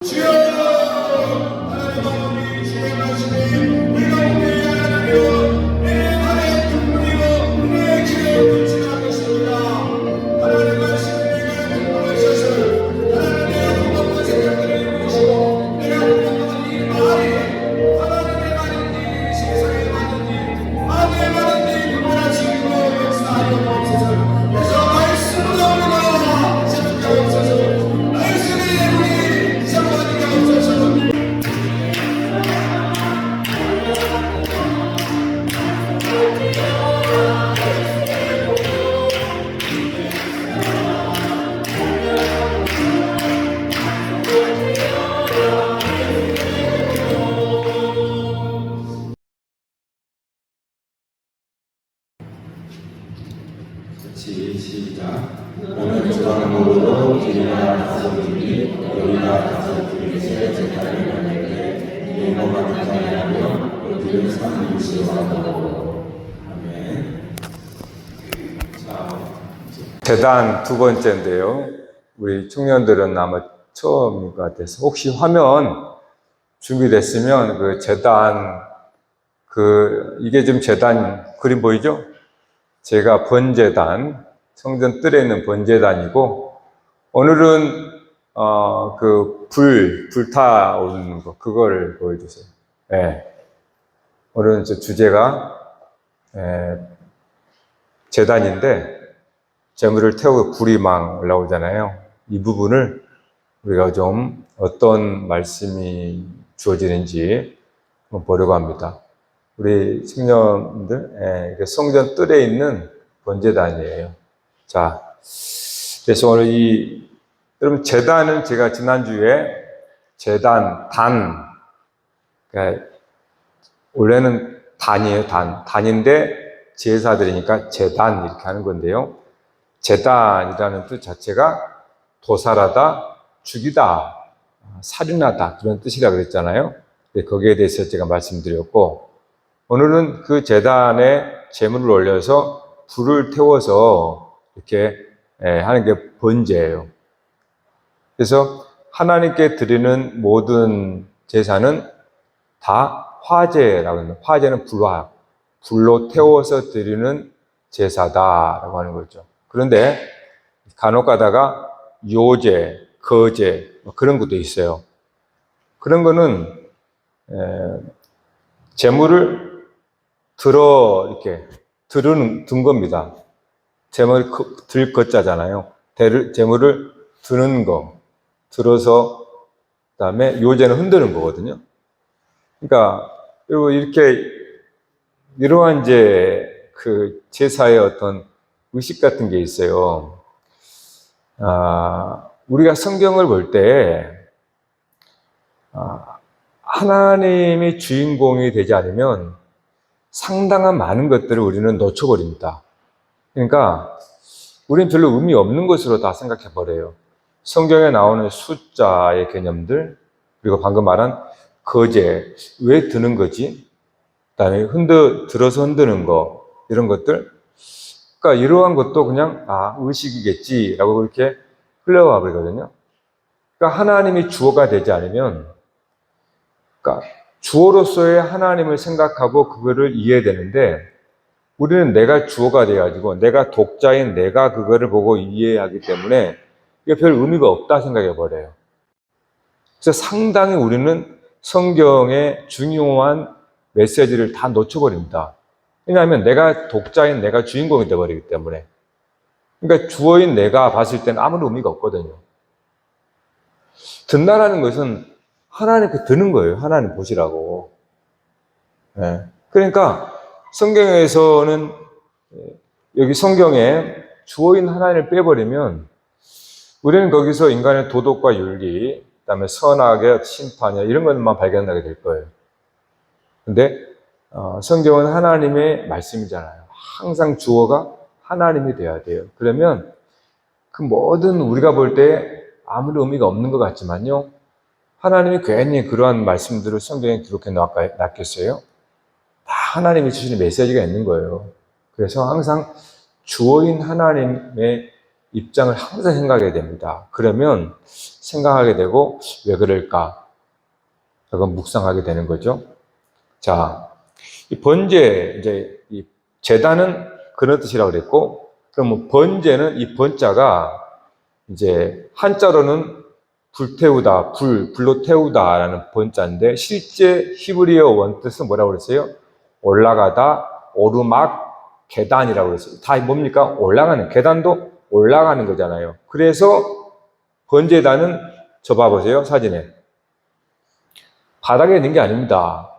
주여 하나님 아버지 주의 말씀이 우리 가운데 하나님이여 내 안에 눈물이요 눈에 기도를 지나겠습니다. 하나님 말씀을 내가 듣고하셔서 하나님 내 어떤 생각들을 이루시고 내가 운영하는 이 말이 하나님의 말인지 세상의 말인지 마음의 말인지 누구나 지키고 역사하여 주옵소서. 그래서 말씀으로 우리가 세우게 없어서 말씀이 우리 세워지게 없어서 시작. 오늘 주방으로 길이나 가족들이 여기나 가족들이 새 재단을 만들때 영어가 등장하며 그들은 삶을 시험하고. 아멘. 재단 두 번째인데요. 우리 청년들은 아마 처음인 것 같아서 혹시 화면 준비됐으면 그 재단 이게 지금 재단 그림 보이죠? 제가 번제단, 성전 뜰에 있는 번제단이고, 오늘은 불타오르는 거 그걸 보여주세요. 네. 오늘은 주제가 제단인데 재물을 태우고 불이 막 올라오잖아요. 이 부분을 우리가 좀 어떤 말씀이 주어지는지 한번 보려고 합니다. 우리 청년들, 성전 뜰에 있는 번제단이에요. 자, 그래서 오늘 여러분, 제단은 제가 지난주에 그러니까 원래는 단이에요, 단인데 제사드리니까 제단 이렇게 하는 건데요. 제단이라는 뜻 자체가 도살하다, 죽이다, 살인하다 그런 뜻이라고 그랬잖아요. 거기에 대해서 제가 말씀드렸고, 오늘은 그 제단에 제물을 올려서 불을 태워서 이렇게 하는 게 번제예요. 그래서 하나님께 드리는 모든 제사는 다 화제라고 합니다. 화제는 불로 태워서 드리는 제사다라고 하는 거죠. 그런데 간혹 가다가 요제, 거제 그런 것도 있어요. 그런 거는 제물을 든 겁니다. 제물 들 것자잖아요. 제물을 드는 거, 들어서 그다음에 요제는 흔드는 거거든요. 그러니까 이러한 그 제사의 어떤 의식 같은 게 있어요. 우리가 성경을 볼 때 하나님이 주인공이 되지 않으면 상당한 많은 것들을 우리는 놓쳐버립니다. 그러니까 우리는 별로 의미 없는 것으로 다 생각해 버려요. 성경에 나오는 숫자의 개념들, 그리고 방금 말한 거제, 왜 드는 거지? 그다음에 들어서 흔드는 거, 이런 것들. 그러니까 이러한 것도 그냥 의식이겠지라고 그렇게 흘러와 버리거든요. 그러니까 하나님이 주어가 되지 않으면, 그러니까 주어로서의 하나님을 생각하고 그거를 이해되는데, 우리는 내가 주어가 돼가지고 내가 독자인 내가 그거를 보고 이해하기 때문에 이게 별 의미가 없다 생각해 버려요. 그래서 상당히 우리는 성경의 중요한 메시지를 다 놓쳐버립니다. 왜냐하면 내가 독자인 내가 주인공이 되어버리기 때문에. 그러니까 주어인 내가 봤을 때는 아무런 의미가 없거든요. 듣나라는 것은 하나님께 드는 거예요. 하나님 보시라고. 네. 그러니까 성경에서는 여기 성경에 주어인 하나님을 빼버리면 우리는 거기서 인간의 도덕과 윤리, 그다음에 선악의 심판이야 이런 것만 발견하게 될 거예요. 근데 성경은 하나님의 말씀이잖아요. 항상 주어가 하나님이 돼야 돼요. 그러면 그 모든 우리가 볼 때 아무리 의미가 없는 것 같지만요. 하나님이 괜히 그러한 말씀들을 성경에 기록해 놨겠어요? 다 하나님이 주시는 메시지가 있는 거예요. 그래서 항상 주어인 하나님의 입장을 항상 생각해야 됩니다. 그러면 생각하게 되고 왜 그럴까? 그건 묵상하게 되는 거죠. 자, 이 번제, 이제 이 제단은 그런 뜻이라고 그랬고, 그러면 번제는 이 번자가 이제 한자로는 불태우다, 불로 태우다라는 번자인데 실제 히브리어 원뜻은 뭐라고 그랬어요? 올라가다, 오르막, 계단이라고 그랬어요. 다 뭡니까? 올라가는, 계단도 올라가는 거잖아요. 그래서 번제단은 저 봐보세요, 사진에. 바닥에 있는 게 아닙니다.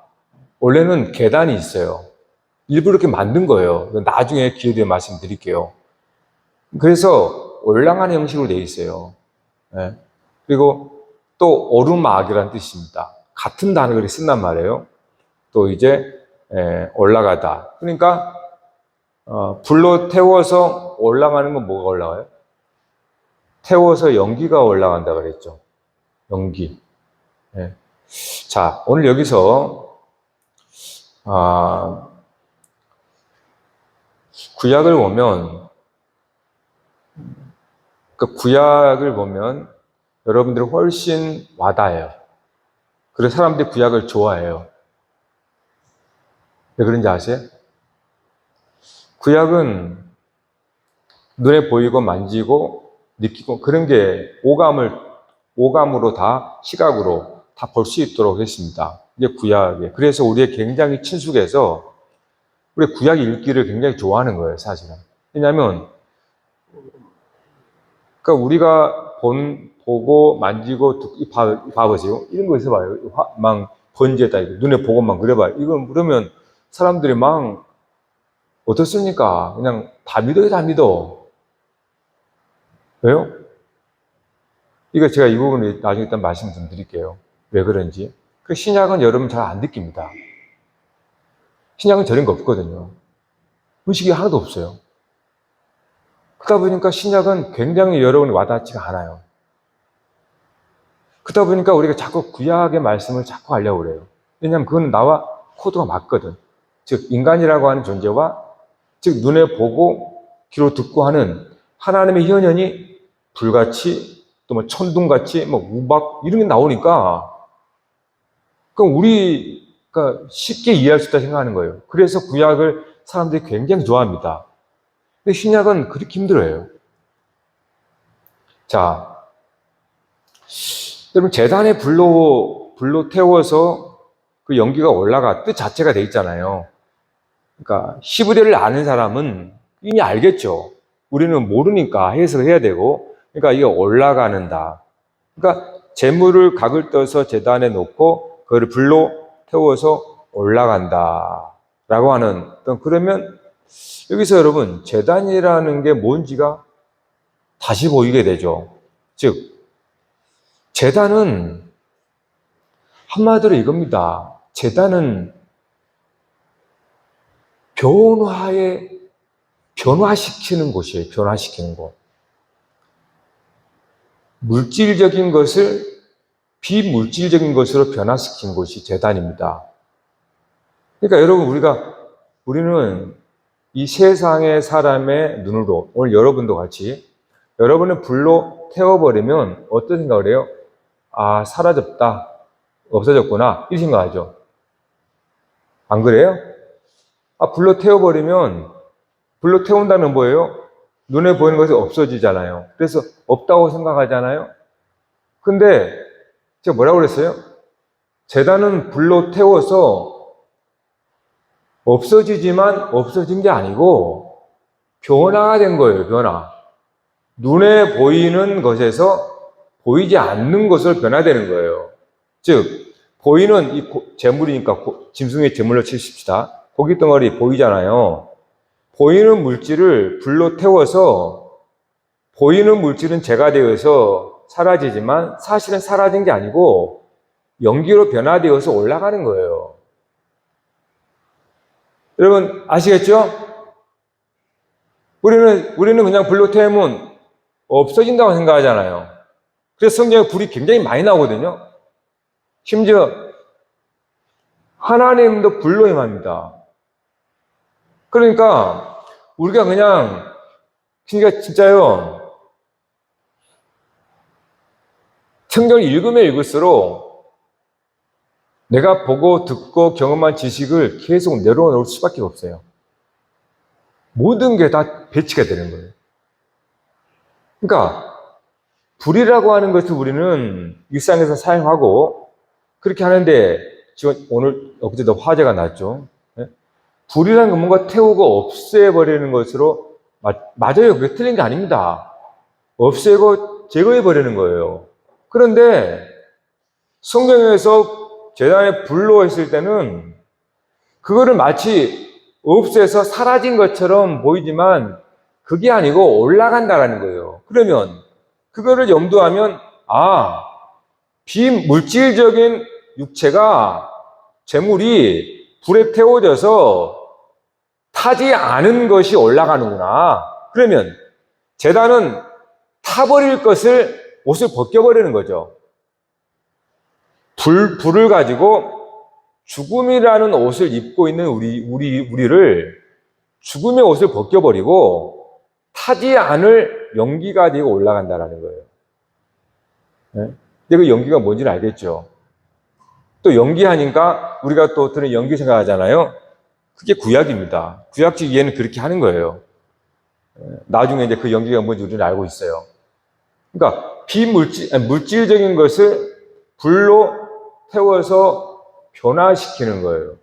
원래는 계단이 있어요. 일부러 이렇게 만든 거예요. 나중에 기회 되면 말씀드릴게요. 그래서 올라가는 형식으로 되어 있어요. 네. 그리고 또 오르막이라는 뜻입니다. 같은 단어를 쓴단 말이에요. 또 이제 올라가다. 그러니까 불로 태워서 올라가는 건 뭐가 올라가요? 태워서 연기가 올라간다 그랬죠. 연기. 네. 자, 오늘 여기서 구약을 보면 그 구약을 보면 여러분들이 훨씬 와닿아요. 그래서 사람들이 구약을 좋아해요. 왜 그런지 아세요? 구약은 눈에 보이고 만지고 느끼고 그런 게 오감으로 다 시각으로 다 볼 수 있도록 했습니다. 이게 구약이에요. 그래서 우리의 굉장히 친숙해서 우리 구약 읽기를 굉장히 좋아하는 거예요, 사실은. 왜냐하면 그러니까 우리가 보고 만지고 듣고 봐보세요. 이런 거 있어봐요. 막 번제다 눈에 보고 막 그래봐요. 이건 그러면 사람들이 막 어떻습니까? 그냥 다 믿어요, 다 믿어. 왜요? 이거 제가 이 부분을 나중에 일단 말씀 좀 드릴게요. 왜 그런지. 그 신약은 여러분 잘 안 느낍니다. 신약은 저런 거 없거든요. 의식이 하나도 없어요. 그러다 보니까 신약은 굉장히 여러분이 와닿지가 않아요. 그러다 보니까 우리가 자꾸 구약의 말씀을 자꾸 하려고 그래요. 왜냐하면 그건 나와 코드가 맞거든. 즉 인간이라고 하는 존재와 즉 눈에 보고 귀로 듣고 하는 하나님의 현현이 불같이 또 뭐 천둥같이 뭐 우박 이런 게 나오니까 그럼 우리가 쉽게 이해할 수 있다 생각하는 거예요. 그래서 구약을 사람들이 굉장히 좋아합니다. 근데 신약은 그렇게 힘들어요. 자, 여러분 제단에 불로 태워서 그 연기가 올라가 뜻 자체가 돼 있잖아요. 그러니까 히브리어를 아는 사람은 이미 알겠죠. 우리는 모르니까 해석을 해야 되고, 그러니까 이게 올라가는다. 그러니까 재물을 각을 떠서 제단에 놓고 그걸 불로 태워서 올라간다라고 하는 그러면 여기서 여러분 제단이라는 게 뭔지가 다시 보이게 되죠. 즉 제단은 한마디로 이겁니다. 제단은 변화시키는 곳이에요. 변화시키는 곳. 물질적인 것을 비물질적인 것으로 변화시키는 곳이 제단입니다. 그러니까 여러분 우리는 이 세상의 사람의 눈으로 오늘 여러분도 같이 여러분을 불로 태워버리면 어떤 생각을 해요? 아, 사라졌다. 없어졌구나. 이 생각하죠. 안 그래요? 아, 불로 태운다면 뭐예요? 눈에 보이는 것이 없어지잖아요. 그래서 없다고 생각하잖아요. 근데 제가 뭐라고 그랬어요? 제단은 불로 태워서 없어지지만 없어진 게 아니고 변화가 된 거예요. 변화. 눈에 보이는 것에서 보이지 않는 것으로 변화되는 거예요. 즉 보이는 이 재물이니까 짐승의 재물로 치십시다. 고기 덩어리 보이잖아요. 보이는 물질을 불로 태워서 보이는 물질은 재가 되어서 사라지지만 사실은 사라진 게 아니고 연기로 변화되어서 올라가는 거예요. 여러분 아시겠죠? 우리는 그냥 불로 태우면 없어진다고 생각하잖아요. 그래서 성경에 불이 굉장히 많이 나오거든요. 심지어 하나님도 불로 임합니다. 그러니까 우리가 그냥 진짜요. 성경을 읽으면 읽을수록 내가 보고 듣고 경험한 지식을 계속 내려놓을 수밖에 없어요. 모든 게 다 배치가 되는 거예요. 그러니까 불이라고 하는 것을 우리는 일상에서 사용하고 그렇게 하는데 지금 오늘 엊그제도 화재가 났죠. 불이라는 건 뭔가 태우고 없애버리는 것으로 맞아요. 그게 틀린 게 아닙니다. 없애고 제거해버리는 거예요. 그런데 성경에서 제단에 불로 했을 때는 그거를 마치 없애서 사라진 것처럼 보이지만 그게 아니고 올라간다라는 거예요. 그러면 그거를 염두하면 비물질적인 육체가 재물이 불에 태워져서 타지 않은 것이 올라가는구나. 그러면 제단은 타버릴 것을 옷을 벗겨버리는 거죠. 불을 가지고 죽음이라는 옷을 입고 있는 우리를 죽음의 옷을 벗겨버리고 타지 않을 연기가 되고 올라간다라는 거예요. 네? 근데 그 연기가 뭔지는 알겠죠? 또 연기하니까 우리가 또 들은 연기 생각하잖아요. 그게 구약입니다. 구약적 이해는 그렇게 하는 거예요. 나중에 이제 그 연기가 뭔지 우리는 알고 있어요. 그러니까 물질적인 것을 불로 태워서 변화시키는 거예요.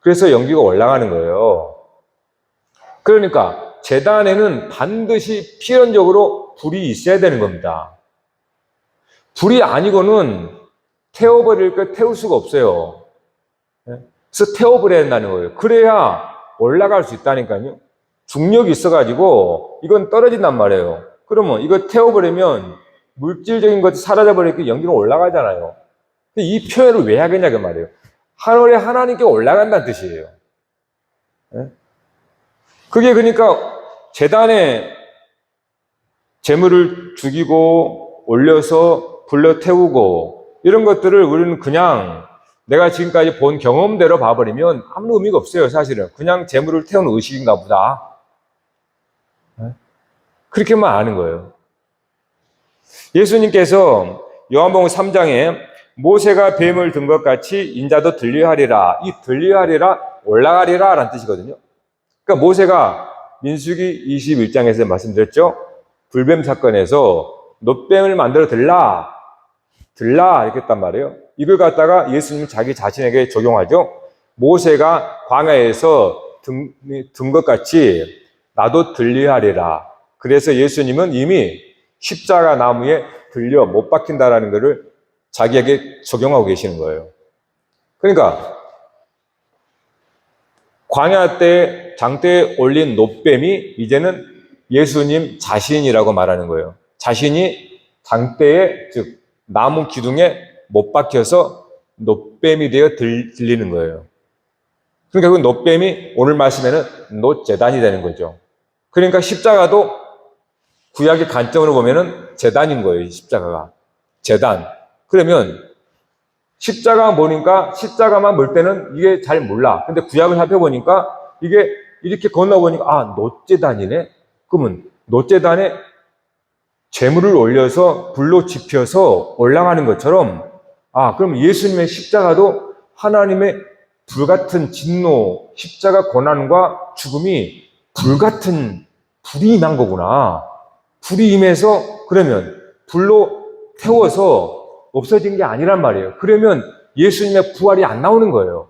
그래서 연기가 올라가는 거예요. 그러니까 제단에는 반드시 필연적으로 불이 있어야 되는 겁니다. 불이 아니고는 태워버릴 걸 태울 수가 없어요. 그래서 태워버려야 된다는 거예요. 그래야 올라갈 수 있다니까요. 중력이 있어가지고 이건 떨어진단 말이에요. 그러면 이거 태워버리면 물질적인 것이 사라져버리니까 연기는 올라가잖아요. 근데 이 표현을 왜 하겠냐 그 말이에요. 하늘에 하나님께 올라간다는 뜻이에요. 그게 그러니까 제단에 재물을 죽이고 올려서 불러 태우고 이런 것들을 우리는 그냥 내가 지금까지 본 경험대로 봐버리면 아무 의미가 없어요. 사실은 그냥 재물을 태우는 의식인가 보다. 그렇게만 아는 거예요. 예수님께서 요한복음 3장에 모세가 뱀을 든 것 같이 인자도 들리하리라. 이 들리하리라 올라가리라 라는 뜻이거든요. 그러니까 모세가 민수기 21장에서 말씀드렸죠. 불뱀 사건에서 놋뱀을 만들어 들라 이렇게 했단 말이에요. 이걸 갖다가 예수님은 자기 자신에게 적용하죠. 모세가 광야에서 든 것 같이 나도 들리하리라. 그래서 예수님은 이미 십자가 나무에 들려 못 박힌다라는 것을 자기에게 적용하고 계시는 거예요. 그러니까 광야 때 장대에 올린 놋뱀이 이제는 예수님 자신이라고 말하는 거예요. 자신이 장대에 즉 나무 기둥에 못 박혀서 놋뱀이 되어 들리는 거예요. 그러니까 그 놋뱀이 오늘 말씀에는 놋제단이 되는 거죠. 그러니까 십자가도 구약의 관점으로 보면은 제단인 거예요. 십자가가 제단. 그러면 십자가 보니까 십자가만 볼 때는 이게 잘 몰라. 근데 구약을 살펴보니까 이게 이렇게 건너보니까 놋제단이네. 그러면 놋제단에 재물을 올려서 불로 지펴서 올라가는 것처럼 그럼 예수님의 십자가도 하나님의 불같은 진노, 십자가 고난과 죽음이 불같은 불이 임한 거구나. 불이 임해서 그러면 불로 태워서 없어진 게 아니란 말이에요. 그러면 예수님의 부활이 안 나오는 거예요.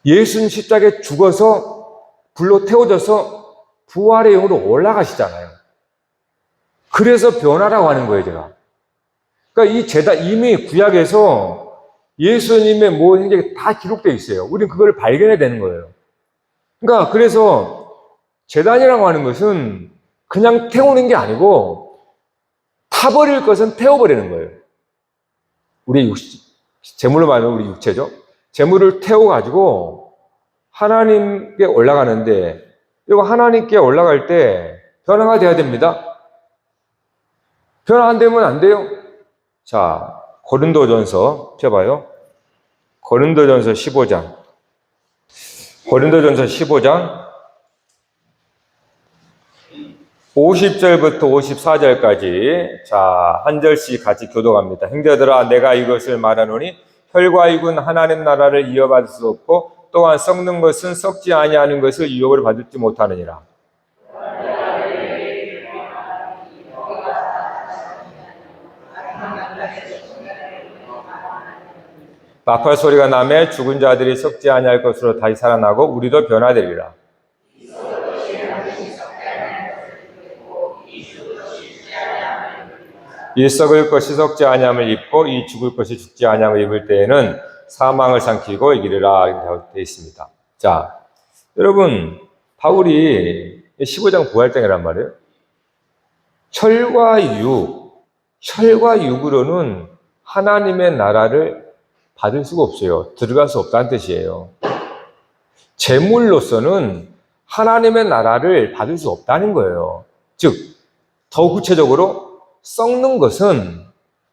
예수님 십자가에 죽어서 불로 태워져서 부활의 영으로 올라가시잖아요. 그래서 변화라고 하는 거예요, 제가. 그러니까 이 제단 이미 구약에서 예수님의 모든 행적이 다 기록되어 있어요. 우리는 그걸 발견해야 되는 거예요. 그러니까 그래서 제단이라고 하는 것은 그냥 태우는 게 아니고 타버릴 것은 태워버리는 거예요. 우리 재물로 말하면 우리 육체죠. 재물을 태워가지고 하나님께 올라가는데 이거 하나님께 올라갈 때 변화가 돼야 됩니다. 변화 안 되면 안 돼요. 자, 고린도전서 펴봐요. 고린도전서 15장. 고린도전서 15장 50절부터 54절까지 자, 한 절씩 같이 교독합니다. 형제들아 내가 이것을 말하노니 혈과 육은 하나님 나라를 이어받을 수 없고 또한 썩는 것은 썩지 아니하는 것을 유업을 받지 못하느니라. 나팔 소리가 나매 죽은 자들이 썩지 아니할 것으로 다시 살아나고 우리도 변화되리라. 이 썩을 것이 썩지 아니함을 입고 이 죽을 것이 죽지 아니함을 입을 때에는 사망을 삼키고 이기리라 되어 있습니다. 자, 여러분 바울이 15장 부활장이란 말이에요. 혈과 육으로는 하나님의 나라를 받을 수가 없어요. 들어갈 수 없다는 뜻이에요. 재물로서는 하나님의 나라를 받을 수 없다는 거예요. 즉, 더 구체적으로 썩는 것은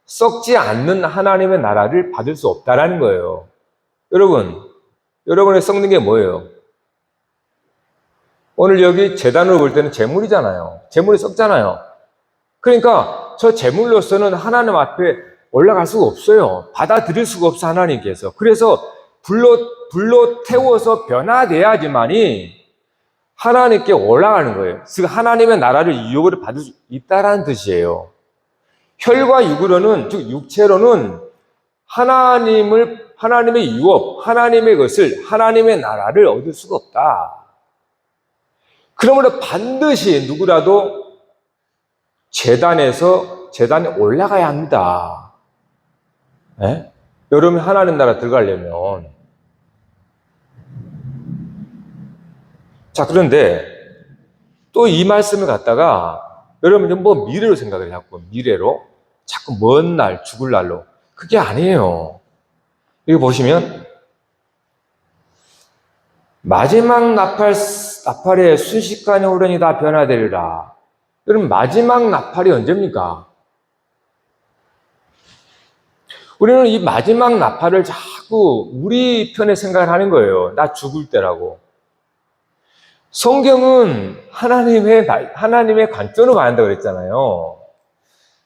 썩지 않는 하나님의 나라를 받을 수 없다는 거예요. 여러분의 썩는 게 뭐예요? 오늘 여기 제단으로 볼 때는 재물이잖아요. 재물이 썩잖아요. 그러니까 저 재물로서는 하나님 앞에 올라갈 수가 없어요. 받아들일 수가 없어 하나님께서. 그래서 불로 태워서 변화돼야지만이 하나님께 올라가는 거예요. 즉 하나님의 나라를 유업으로 받을 수 있다라는 뜻이에요. 혈과 육으로는, 즉 육체로는 하나님의 유업, 하나님의 것을, 하나님의 나라를 얻을 수가 없다. 그러므로 반드시 누구라도 제단에 올라가야 합니다. 네? 여러분 하나님 나라 들어가려면. 자, 그런데 또 이 말씀을 갖다가 여러분 뭐 미래로 생각을 자꾸 미래로 자꾸 먼 날 죽을 날로 그게 아니에요. 여기 보시면 마지막 나팔에 순식간에 오르니 다 변화되리라. 여러분 마지막 나팔이 언제입니까? 우리는 이 마지막 나팔을 자꾸 우리 편에 생각을 하는 거예요. 나 죽을 때라고. 성경은 하나님의 관점으로 말한다고 그랬잖아요.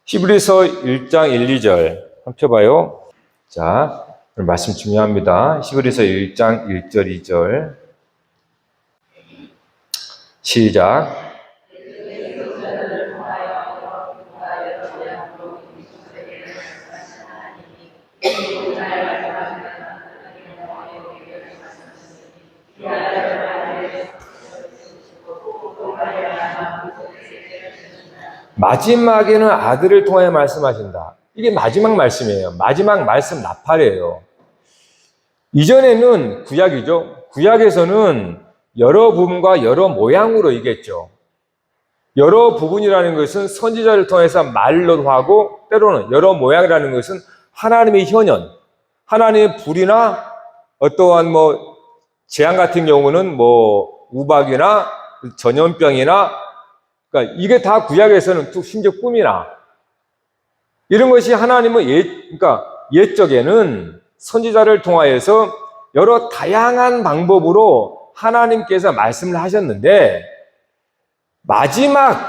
히브리서 1장 1, 2절 한번 펴봐요. 자, 말씀 중요합니다. 히브리서 1장 1절 2절 시작. 마지막에는 아들을 통하여 말씀하신다. 이게 마지막 말씀이에요. 마지막 말씀 나팔이에요. 이전에는 구약이죠. 구약에서는 여러 부분과 여러 모양으로 얘기했죠. 여러 부분이라는 것은 선지자를 통해서 말로도 하고 때로는 여러 모양이라는 것은 하나님의 현현, 하나님의 불이나 어떠한 재앙 같은 경우는 우박이나 전염병이나 그러니까 이게 다 구약에서는 심지어 꿈이나 이런 것이 하나님은 그러니까 옛적에는 선지자를 통하여서 여러 다양한 방법으로 하나님께서 말씀을 하셨는데 마지막에는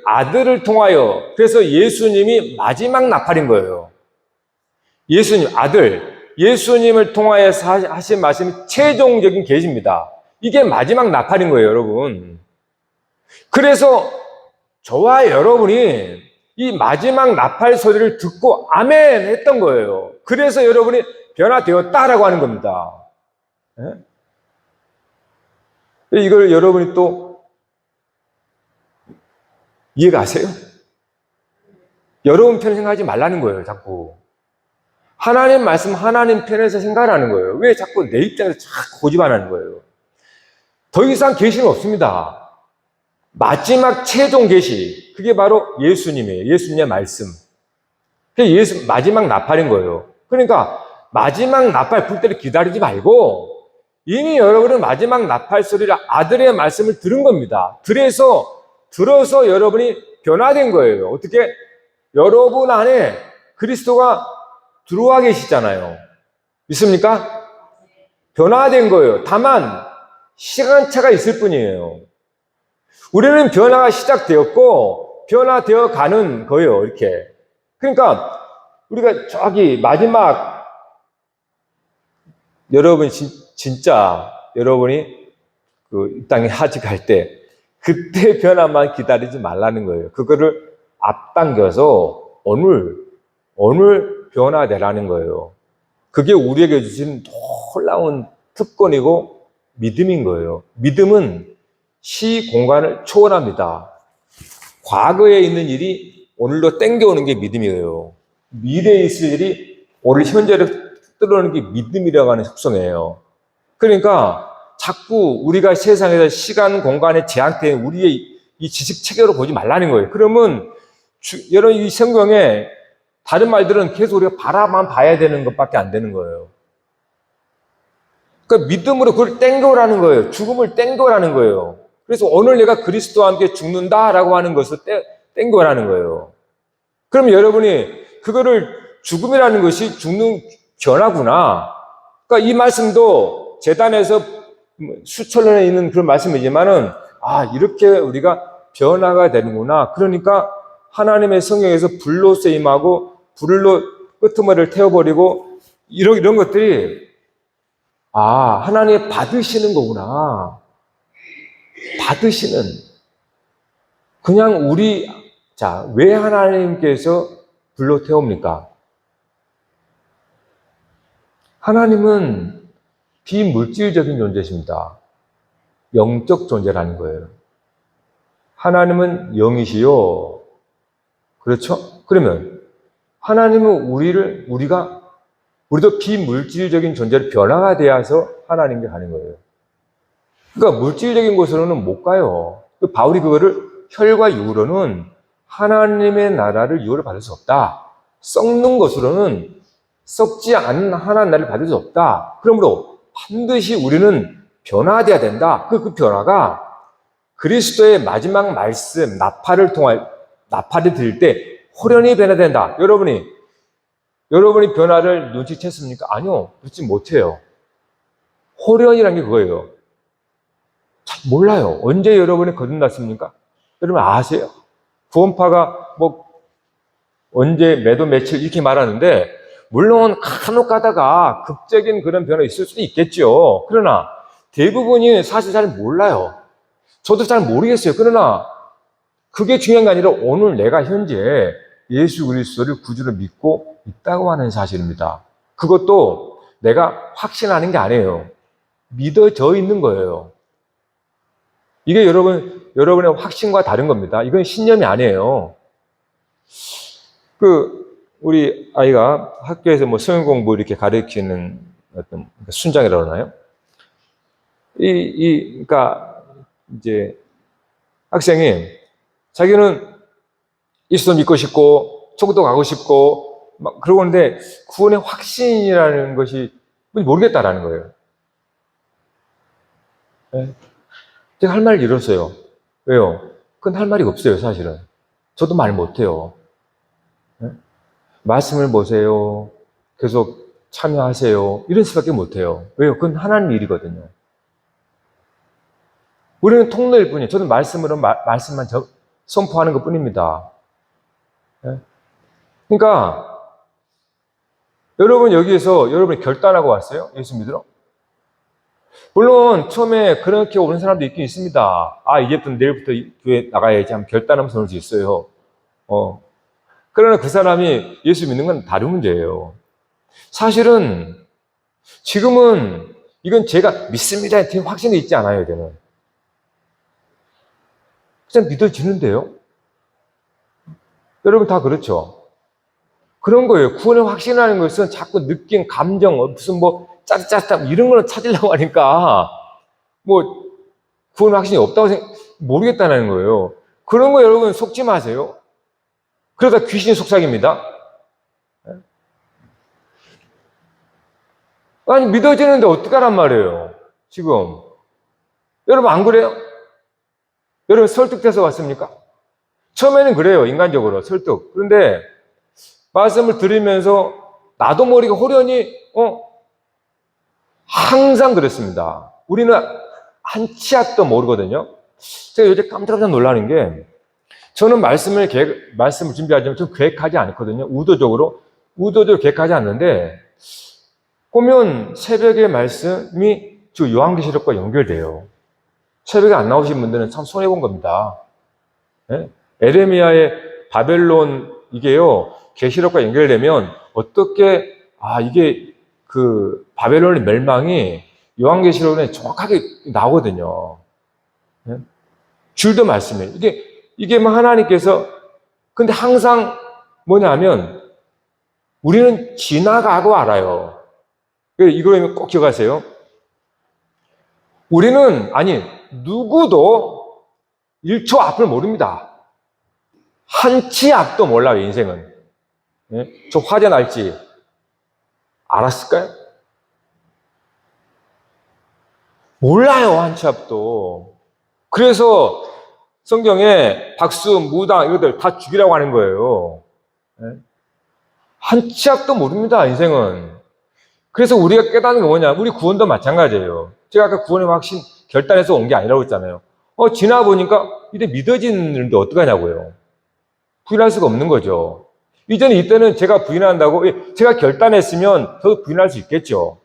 아들을 통하여 그래서 예수님이 마지막 나팔인 거예요. 예수님을 통하여서 하신 말씀이 최종적인 계시입니다. 이게 마지막 나팔인 거예요, 여러분. 그래서 저와 여러분이 이 마지막 나팔 소리를 듣고 아멘 했던 거예요. 그래서 여러분이 변화되었다라고 하는 겁니다. 네? 이걸 여러분이 또 이해가세요? 여러분 편 생각하지 말라는 거예요, 자꾸. 하나님 말씀, 하나님 편에서 생각하는 거예요. 왜 자꾸 내 입장에서 자꾸 고집 안 하는 거예요? 더 이상 계시는 없습니다. 마지막 최종 계시, 그게 바로 예수님이에요. 예수님의 말씀. 그게 마지막 나팔인 거예요. 그러니까 마지막 나팔 불 때를 기다리지 말고 이미 여러분은 마지막 나팔 소리를 아들의 말씀을 들은 겁니다. 들어서 여러분이 변화된 거예요. 어떻게? 여러분 안에 그리스도가 들어와 계시잖아요. 믿습니까? 변화된 거예요. 다만 시간차가 있을 뿐이에요. 우리는 변화가 시작되었고 변화되어 가는 거예요. 이렇게. 그러니까 우리가 저기 마지막 여러분 진짜 여러분이 이 땅에 하직할 때 그때 변화만 기다리지 말라는 거예요. 그거를 앞당겨서 오늘 변화되라는 거예요. 그게 우리에게 주신 놀라운 특권이고 믿음인 거예요. 믿음은 시 공간을 초월합니다. 과거에 있는 일이 오늘로 땡겨오는 게 믿음이에요. 미래에 있을 일이 오늘 현재를 뚫어오는 게 믿음이라고 하는 속성이에요. 그러니까 자꾸 우리가 세상에서 시간, 공간에 제한된 우리의 이 지식 체계로 보지 말라는 거예요. 그러면 여러분 이 성경에 다른 말들은 계속 우리가 바라만 봐야 되는 것밖에 안 되는 거예요. 그러니까 믿음으로 그걸 땡겨오라는 거예요. 죽음을 땡겨오라는 거예요. 그래서 오늘 내가 그리스도와 함께 죽는다라고 하는 것을 땡겨오라는 거예요. 그럼 여러분이 그거를 죽음이라는 것이 죽는 변화구나. 그러니까 이 말씀도 재단에서 수천 년에 있는 그런 말씀이지만은 이렇게 우리가 변화가 되는구나. 그러니까 하나님의 성경에서 불로 쓰임하고 불로 끄트머리를 태워버리고 이런 것들이 하나님이 받으시는 거구나. 받으시는. 그냥 왜 하나님께서 불로 태웁니까? 하나님은 비물질적인 존재십니다. 영적 존재라는 거예요. 하나님은 영이시요. 그렇죠? 그러면 하나님은 우리도 비물질적인 존재로 변화가 되어서 하나님께 가는 거예요. 그러니까 물질적인 곳으로는 못 가요. 바울이 그거를 혈과 육으로는 하나님의 나라를 유업을 받을 수 없다. 썩는 것으로는 썩지 않은 하나님 나라를 받을 수 없다. 그러므로 반드시 우리는 변화되어야 된다. 그 변화가 그리스도의 마지막 말씀 나팔을 들을 때 호련히 변화된다. 여러분이 변화를 눈치챘습니까? 아니요. 그렇지 못해요. 호련이라는 게 그거예요. 잘 몰라요. 언제 여러분이 거듭났습니까? 여러분 아세요? 구원파가 언제 매도 며칠 이렇게 말하는데 물론 간혹 가다가 극적인 그런 변화가 있을 수도 있겠죠. 그러나 대부분이 사실 잘 몰라요. 저도 잘 모르겠어요. 그러나 그게 중요한 게 아니라 오늘 내가 현재 예수 그리스도를 구주로 믿고 있다고 하는 사실입니다. 그것도 내가 확신하는 게 아니에요. 믿어져 있는 거예요. 이게 여러분의 확신과 다른 겁니다. 이건 신념이 아니에요. 우리 아이가 학교에서 성경 공부 이렇게 가르치는 어떤 순장이라고 하나요? 그러니까 이제 학생이 자기는 예수도 믿고 싶고 천국도 가고 싶고 그러고 있는데 구원의 확신이라는 것이 모르겠다라는 거예요. 네. 제가 할 말을 잃었어요. 왜요? 그건 할 말이 없어요, 사실은. 저도 말 못해요. 네? 말씀을 보세요. 계속 참여하세요. 이런 수밖에 못해요. 왜요? 그건 하나님 일이거든요. 우리는 통로일 뿐이에요. 저는 말씀만 선포하는 것 뿐입니다. 네? 그러니까, 여러분 여기에서 여러분이 결단하고 왔어요? 예수 믿으러? 물론 처음에 그렇게 오는 사람도 있긴 있습니다. 이제부터 내일부터 교회 나가야지 하면 결단하면서 오는 수 있어요. 그러나 그 사람이 예수 믿는 건 다른 문제예요. 사실은 지금은 이건 제가 믿습니다. 확신이 있지 않아요, 이제는. 그냥 믿어지는데요. 여러분 다 그렇죠? 그런 거예요. 구원을 확신하는 것은 자꾸 느낀 감정, 무슨 짜릿짜릿함 이런 거를 찾으려고 하니까 구원 확신이 없다고 모르겠다는 거예요. 그런 거 여러분 속지 마세요. 그러다 귀신이 속삭입니다. 아니 믿어지는데 어떡하란 말이에요. 지금 여러분 안 그래요? 여러분 설득돼서 왔습니까? 처음에는 그래요. 인간적으로 설득. 그런데 말씀을 들으면서 나도 모르게 호련히 항상 그랬습니다. 우리는 한 치 앞도 모르거든요. 제가 요새 깜짝깜짝 놀라는 게, 저는 말씀을 준비하자면 좀 계획하지 않거든요. 의도적으로 계획하지 않는데, 보면 새벽의 말씀이 저 요한계시록과 연결돼요. 새벽에 안 나오신 분들은 참 손해본 겁니다. 예? 에레미야의 바벨론 이게요, 계시록과 연결되면 어떻게, 이게 그 바벨론의 멸망이 요한계시록에 정확하게 나오거든요. 예? 줄도 말씀해요. 이게 뭐 하나님께서, 근데 항상 뭐냐면, 우리는 지나가고 알아요. 이거 꼭 기억하세요. 누구도 1초 앞을 모릅니다. 한치 앞도 몰라요, 인생은. 예? 저 화재 날지 알았을까요? 몰라요, 한치 앞도. 그래서 성경에 박수, 무당, 이것들 다 죽이라고 하는 거예요. 예? 한치 앞도 모릅니다, 인생은. 그래서 우리가 깨닫는 게 뭐냐? 우리 구원도 마찬가지예요. 제가 아까 구원의 확신 결단해서 온 게 아니라고 했잖아요. 지나보니까 이제 믿어지는데 어떡하냐고요. 부인할 수가 없는 거죠. 이때는 제가 부인한다고, 제가 결단했으면 저도 부인할 수 있겠죠.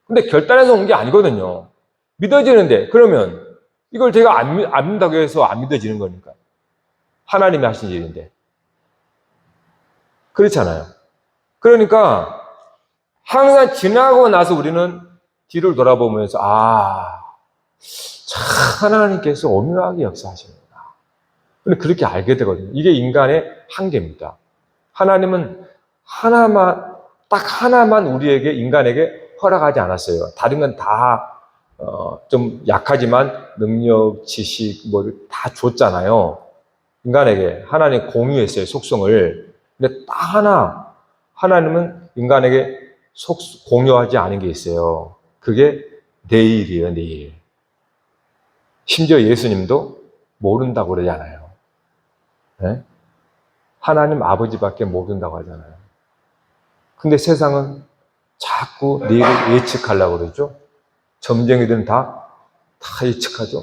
근데 결단해서 온 게 아니거든요. 믿어지는데, 그러면 이걸 제가 안 믿는다고 해서 안 믿어지는 거니까. 하나님이 하신 일인데. 그렇잖아요. 그러니까 항상 지나고 나서 우리는 뒤를 돌아보면서 참 하나님께서 오묘하게 역사하시는구나. 근데 그렇게 알게 되거든요. 이게 인간의 한계입니다. 하나님은 딱 하나만 우리에게, 인간에게 허락하지 않았어요. 다른 건 다 좀 약하지만 능력, 지식 다 줬잖아요. 인간에게 하나님 공유했어요, 속성을. 근데 딱 하나님은 인간에게 공유하지 않은 게 있어요. 그게 내일이에요, 내일. 심지어 예수님도 모른다고 그러잖아요. 네? 하나님 아버지밖에 모른다고 하잖아요. 근데 세상은 자꾸 내일을 예측하려고 그러죠. 점쟁이들은 다 예측하죠.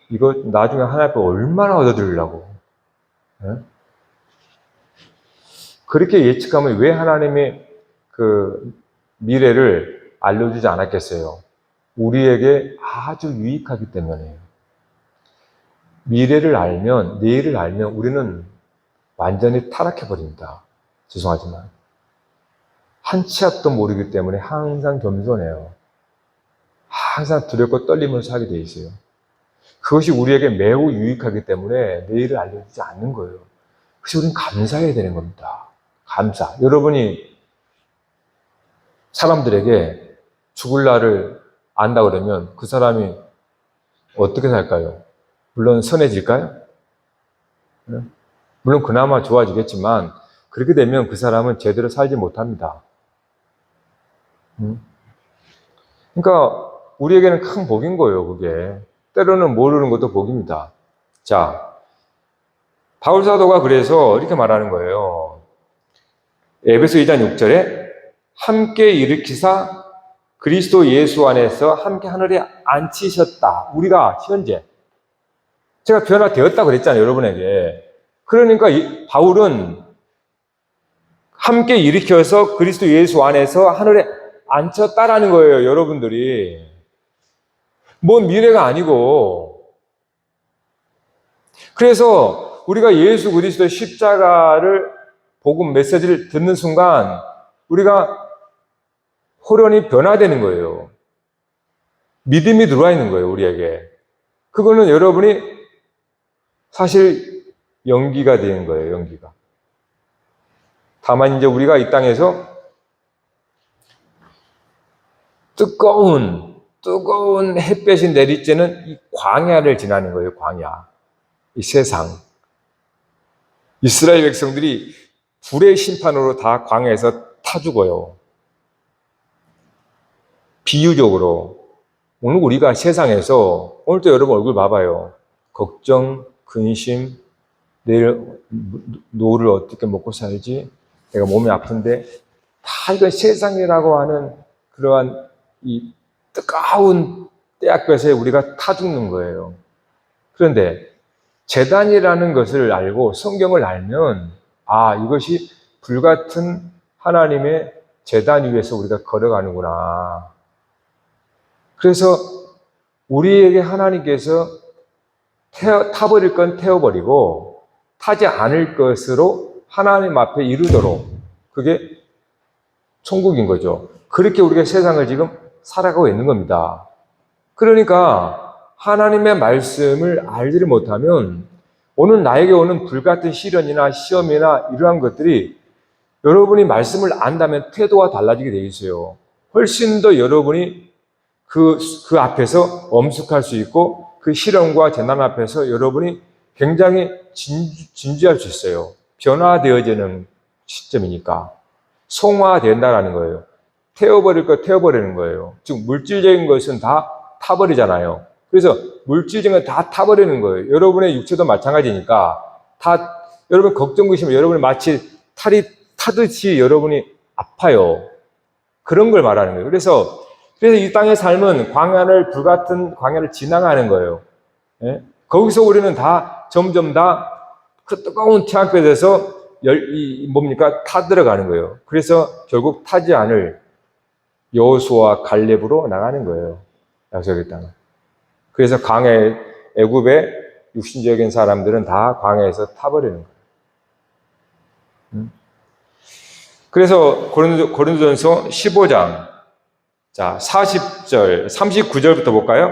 이거 나중에 하나님 앞에 얼마나 얻어들으려고. 네? 그렇게 예측하면 왜 하나님이 그 미래를 알려주지 않았겠어요? 우리에게 아주 유익하기 때문에요. 미래를 알면, 내일을 알면 우리는 완전히 타락해버립니다. 죄송하지만. 한치 앞도 모르기 때문에 항상 겸손해요. 항상 두렵고 떨리면서 하게 돼 있어요. 그것이 우리에게 매우 유익하기 때문에 내일을 알려주지 않는 거예요. 그래서 우리는 감사해야 되는 겁니다. 감사. 여러분이 사람들에게 죽을 날을 안다 그러면 그 사람이 어떻게 살까요? 물론 선해질까요? 물론 그나마 좋아지겠지만 그렇게 되면 그 사람은 제대로 살지 못합니다. 그러니까 우리에게는 큰 복인 거예요, 그게. 때로는 모르는 것도 복입니다. 자, 바울 사도가 그래서 이렇게 말하는 거예요. 에베소 2장 6절에 함께 일으키사 그리스도 예수 안에서 함께 하늘에 앉히셨다. 우리가 현재 제가 변화되었다고 그랬잖아요, 여러분에게. 그러니까 바울은 함께 일으켜서 그리스도 예수 안에서 하늘에 앉혔다라는 거예요, 여러분들이. 뭔 미래가 아니고. 그래서 우리가 예수 그리스도의 십자가를 복음 메시지를 듣는 순간 우리가 호련히 변화되는 거예요. 믿음이 들어와 있는 거예요, 우리에게. 그거는 여러분이 사실 연기가 되는 거예요, 연기가. 다만 이제 우리가 이 땅에서 뜨거운 햇볕이 내리쬐는 이 광야를 지나는 거예요, 광야. 이 세상. 이스라엘 백성들이 불의 심판으로 다 광야에서 타 죽어요. 비유적으로. 오늘 우리가 세상에서, 오늘도 여러분 얼굴 봐봐요. 걱정, 근심, 내일 노를 어떻게 먹고 살지? 내가 몸이 아픈데, 다 이건 세상이라고 하는 그러한 이 뜨거운 떼약볕에 우리가 타 죽는 거예요. 그런데 제단이라는 것을 알고 성경을 알면 이것이 불같은 하나님의 제단 위에서 우리가 걸어가는구나. 그래서 우리에게 하나님께서 타버릴 건 태워버리고 타지 않을 것으로 하나님 앞에 이르도록, 그게 천국인 거죠. 그렇게 우리가 세상을 지금 살아가고 있는 겁니다. 그러니까 하나님의 말씀을 알지를 못하면 오늘 나에게 오는 불같은 시련이나 시험이나 이러한 것들이 여러분이 말씀을 안다면 태도가 달라지게 되어 있어요. 훨씬 더 여러분이 그 앞에서 엄숙할 수 있고 그 시련과 재난 앞에서 여러분이 굉장히 진지할 수 있어요. 변화되어지는 시점이니까. 송화된다라는 거예요. 태워버릴 거 태워버리는 거예요. 즉 물질적인 것은 다 타버리잖아요. 그래서 물질적인 건 다 타버리는 거예요. 여러분의 육체도 마찬가지니까 여러분 걱정 거시면 여러분이 마치 탈이 타듯이 여러분이 아파요. 그런 걸 말하는 거예요. 그래서 이 땅의 삶은 불같은 광야를 지나가는 거예요. 예? 거기서 우리는 다 점점 그 뜨거운 태양볕에 대해서 타들어가는 거예요. 그래서 결국 타지 않을 여호수아와 갈렙으로 나가는 거예요. 약속의 땅은. 그래서 애굽의 육신적인 사람들은 다 광야에서 타버리는 거예요. 그래서 고린도전서 15장 40절, 39절부터 볼까요?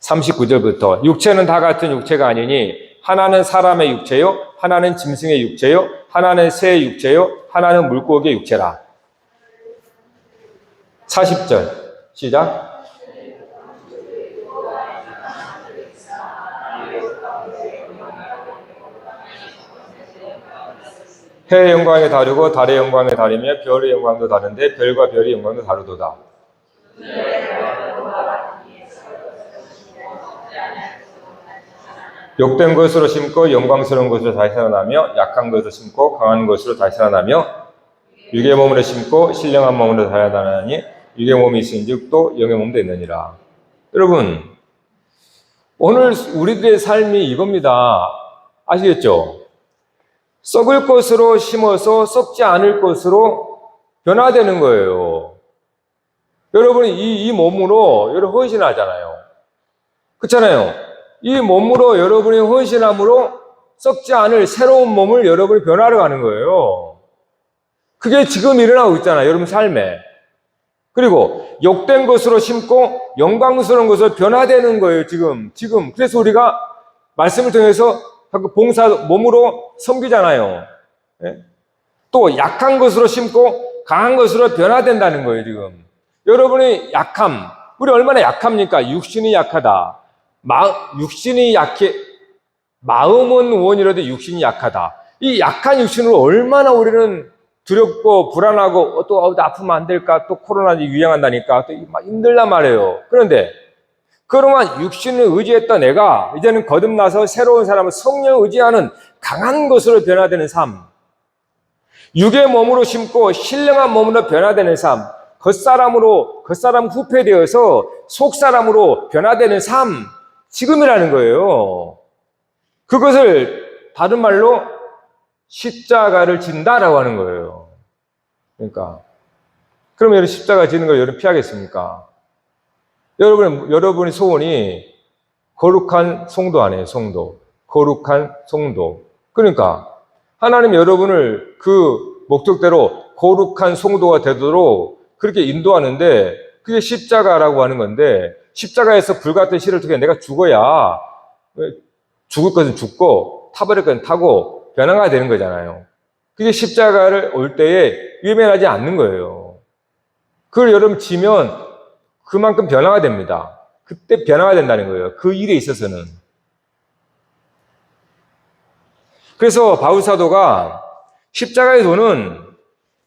39절부터 육체는 다 같은 육체가 아니니 하나는 사람의 육체요, 하나는 짐승의 육체요, 하나는 새의 육체요, 하나는 물고기의 육체라. 40절 시작. 해의 영광이 다르고 달의 영광이 다르며 별의 영광도 다른데 별과 별의 영광도 다르도다. 욕된 것으로 심고 영광스러운 것으로 다시 살아나며 약한 것으로 심고 강한 것으로 다시 살아나며 육의 몸으로 심고 신령한 몸으로 다시 살아나니 육의 몸이 있은즉 또 영의 몸도 있느니라. 여러분, 오늘 우리들의 삶이 이겁니다. 아시겠죠? 썩을 것으로 심어서 썩지 않을 것으로 변화되는 거예요. 여러분이 이 몸으로 여러분 헌신하잖아요. 그렇잖아요. 이 몸으로 여러분이 헌신함으로 썩지 않을 새로운 몸을 여러분이 변화하러 가는 거예요. 그게 지금 일어나고 있잖아요. 여러분 삶에. 그리고 욕된 것으로 심고 영광스러운 것으로 변화되는 거예요. 지금. 그래서 우리가 말씀을 통해서 봉사 몸으로 섬기잖아요. 예? 또 약한 것으로 심고 강한 것으로 변화된다는 거예요. 지금 여러분의 약함, 우리 얼마나 약합니까? 육신이 약하다. 육신이 약해. 마음은 원이라도 육신이 약하다. 이 약한 육신으로 얼마나 우리는 두렵고 불안하고 또 아프면 안 될까? 또 코로나 유행한다니까 또 힘들단 말이에요. 그런데 그동안 육신을 의지했던 내가 이제는 거듭나서 새로운 사람을 성령을 의지하는 강한 것으로 변화되는 삶. 육의 몸으로 심고 신령한 몸으로 변화되는 삶. 겉사람 후패되어서 속사람으로 변화되는 삶. 지금이라는 거예요. 그것을 다른 말로 십자가를 진다라고 하는 거예요. 그러니까 그러면 여러분 십자가 지는 걸 여러분 피하겠습니까? 여러분의 소원이 거룩한 성도 아니에요, 성도. 거룩한 성도. 그러니까 하나님 여러분을 그 목적대로 거룩한 성도가 되도록 그렇게 인도하는데 그게 십자가라고 하는 건데 십자가에서 불같은 시를 통해 내가 죽어야 죽을 것은 죽고 타버릴 것은 타고 변화가 되는 거잖아요. 그게 십자가를 올 때에 외면하지 않는 거예요. 그걸 여러분 지면 그만큼 변화가 됩니다. 그때 변화가 된다는 거예요. 그 일에 있어서는. 그래서 바울 사도가 십자가의 도는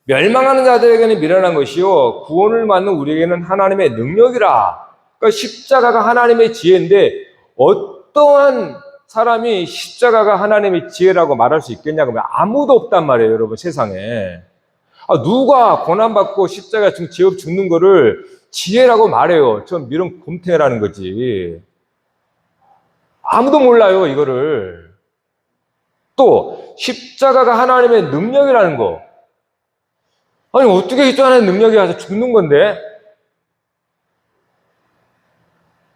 멸망하는 자들에게는 미련한 것이요 구원을 받는 우리에게는 하나님의 능력이라. 그러니까 십자가가 하나님의 지혜인데 어떠한 사람이 십자가가 하나님의 지혜라고 말할 수 있겠냐고 하면 아무도 없단 말이에요, 여러분 세상에. 누가 고난받고 십자가 죽는 거를 지혜라고 말해요. 전 이런 곰탱이라는 거지. 아무도 몰라요, 이거를. 또 십자가가 하나님의 능력이라는 거. 아니 어떻게 또 하나의 능력이 와서 죽는 건데?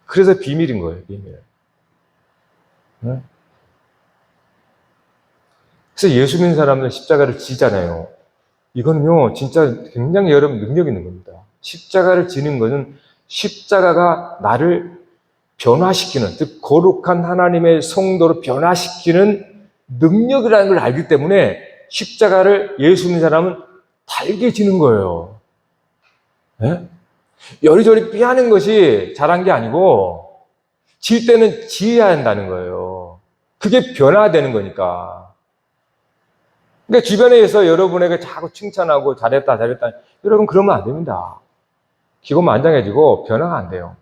그래서 비밀인 거예요, 비밀. 네? 그래서 예수 믿는 사람들 십자가를 지잖아요. 이거는요, 진짜 굉장히 여러분 능력 있는 겁니다. 십자가를 지는 것은 십자가가 나를 변화시키는, 즉 거룩한 하나님의 성도로 변화시키는 능력이라는 걸 알기 때문에 십자가를 예수 믿는 사람은 달게 지는 거예요. 네? 여리저리 피하는 것이 잘한 게 아니고 질 때는 지어야 한다는 거예요. 그게 변화되는 거니까. 그러니까 주변에서 여러분에게 자꾸 칭찬하고 잘했다 잘했다, 여러분 그러면 안 됩니다. 기고만장해지고 변화가 안 돼요.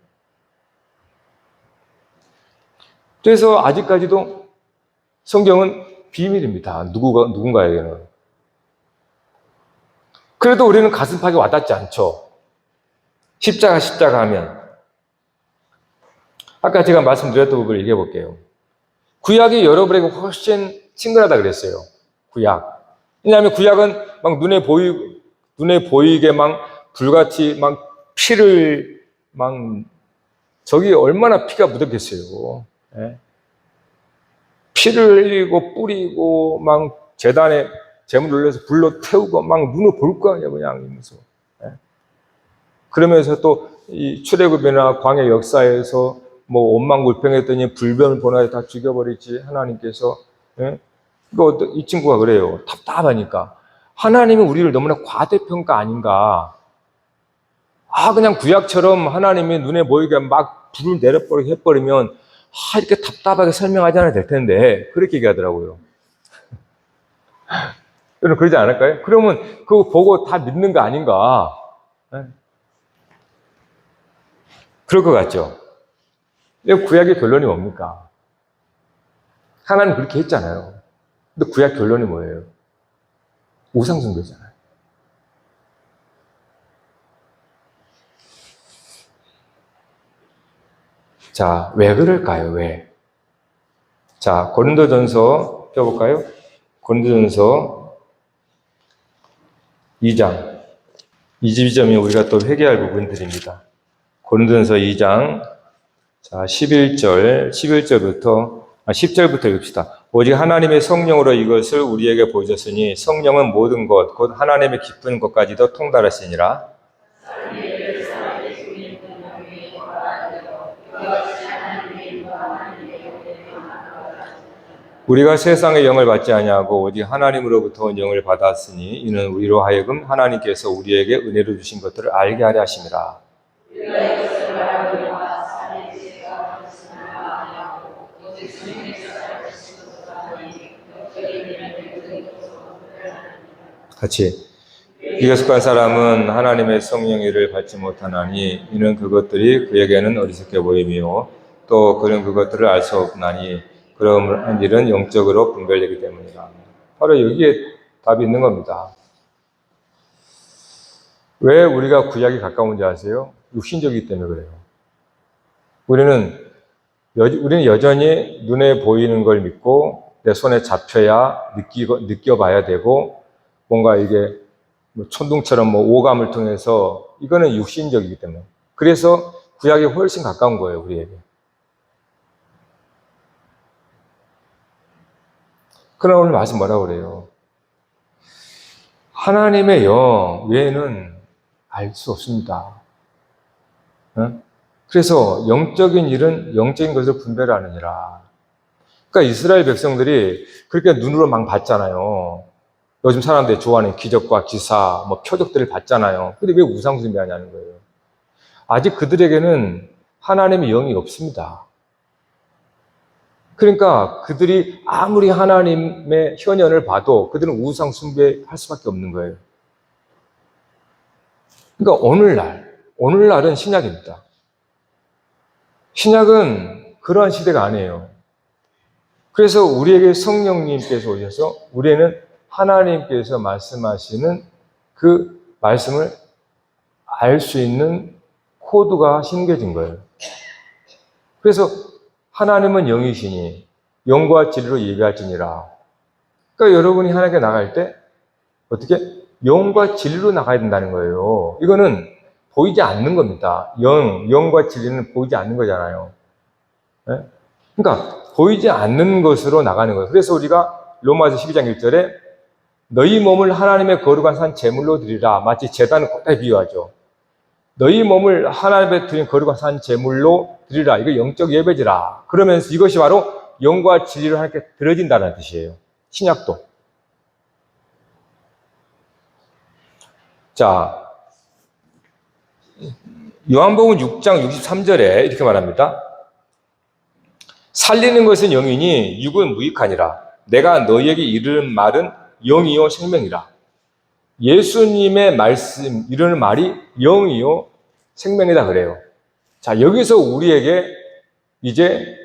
그래서 아직까지도 성경은 비밀입니다. 누군가에게는. 그래도 우리는 가슴팍에 와닿지 않죠. 십자가 하면. 아까 제가 말씀드렸던 부분을 얘기해 볼게요. 구약이 여러분에게 훨씬 친근하다 그랬어요. 구약. 왜냐하면 구약은 막 눈에 보이게 막 불같이 막 피를 막, 저기 얼마나 피가 묻었겠어요. 예? 피를 흘리고 뿌리고 막 제단에 제물 올려서 불로 태우고 막 눈을 볼 거 아니에요, 그냥 이러면서. 예? 그러면서 또 이 출애굽이나 광야 역사에서 뭐 원망불평했더니 불변을 보내서 다 죽여버리지 하나님께서. 예? 이 친구가 그래요. 답답하니까. 하나님이 우리를 너무나 과대평가 아닌가. 그냥 구약처럼 하나님이 눈에 보이게 막 불을 해버리면, 이렇게 답답하게 설명하지 않아도 될 텐데. 그렇게 얘기하더라고요. 여러분, 그러지 않을까요? 그러면 그거 보고 다 믿는 거 아닌가. 네? 그럴 것 같죠? 구약의 결론이 뭡니까? 하나님 그렇게 했잖아요. 근데 구약 결론이 뭐예요? 우상숭배잖아요. 자, 왜 그럴까요? 왜? 자, 고린도전서 펴볼까요? 고린도전서 2장. 이 지점이 우리가 또 회개할 부분들입니다. 고린도전서 2장. 자, 10절부터 읽읍시다. 오직 하나님의 성령으로 이것을 우리에게 보여줬으니 성령은 모든 것, 곧 하나님의 깊은 것까지도 통달하시니라. 우리가 세상의 영을 받지 아니하고 오직 하나님으로부터 온 영을 받았으니 이는 우리로 하여금 하나님께서 우리에게 은혜로 주신 것들을 알게 하려 하심이라. 같이. 비교숙한 사람은 하나님의 성령의를 받지 못하나니 이는 그것들이 그에게는 어리석게 보이며 또 그는 그것들을 알 수 없나니 그런 일은 영적으로 분별되기 때문이다. 바로 여기에 답이 있는 겁니다. 왜 우리가 구약이 가까운지 아세요? 육신적이기 때문에 그래요. 우리는 여전히 눈에 보이는 걸 믿고 내 손에 잡혀야 느껴봐야 되고 뭔가 이게 천둥처럼 오감을 통해서 이거는 육신적이기 때문에. 그래서 구약이 훨씬 가까운 거예요, 우리에게. 그러나 오늘 말씀 뭐라고 그래요? 하나님의 영 외에는 알 수 없습니다. 그래서 영적인 일은 영적인 것을 분별하느니라. 그러니까 이스라엘 백성들이 그렇게 눈으로 막 봤잖아요. 요즘 사람들이 좋아하는 기적과 기사, 표적들을 봤잖아요. 근데 왜 우상숭배하냐는 거예요. 아직 그들에게는 하나님의 영이 없습니다. 그러니까 그들이 아무리 하나님의 현현을 봐도 그들은 우상숭배할 수밖에 없는 거예요. 그러니까 오늘날은 신약입니다. 신약은 그러한 시대가 아니에요. 그래서 우리에게 성령님께서 오셔서 우리는 하나님께서 말씀하시는 그 말씀을 알 수 있는 코드가 심겨진 거예요. 그래서 하나님은 영이시니 영과 진리로 예배할지니라. 그러니까 여러분이 하나님께 나갈 때 어떻게? 영과 진리로 나가야 된다는 거예요. 이거는 보이지 않는 겁니다. 영과 진리는 보이지 않는 거잖아요. 네? 그러니까 보이지 않는 것으로 나가는 거예요. 그래서 우리가 로마서 12장 1절에 너희 몸을 하나님의 거룩한 산 제물로 드리라. 마치 제단을 곱게 비유하죠. 너희 몸을 하나님의 드린 거룩한 산 제물로 드리라. 이거 영적 예배지라. 그러면서 이것이 바로 영과 진리로 하나님께 드려진다는 뜻이에요. 신약도. 자, 요한복음 6장 63절에 이렇게 말합니다. 살리는 것은 영이니 육은 무익하니라. 내가 너희에게 이르는 말은 영이요 생명이라. 예수님의 말씀, 이르는 말이 영이요 생명이다 그래요. 자, 여기서 우리에게 이제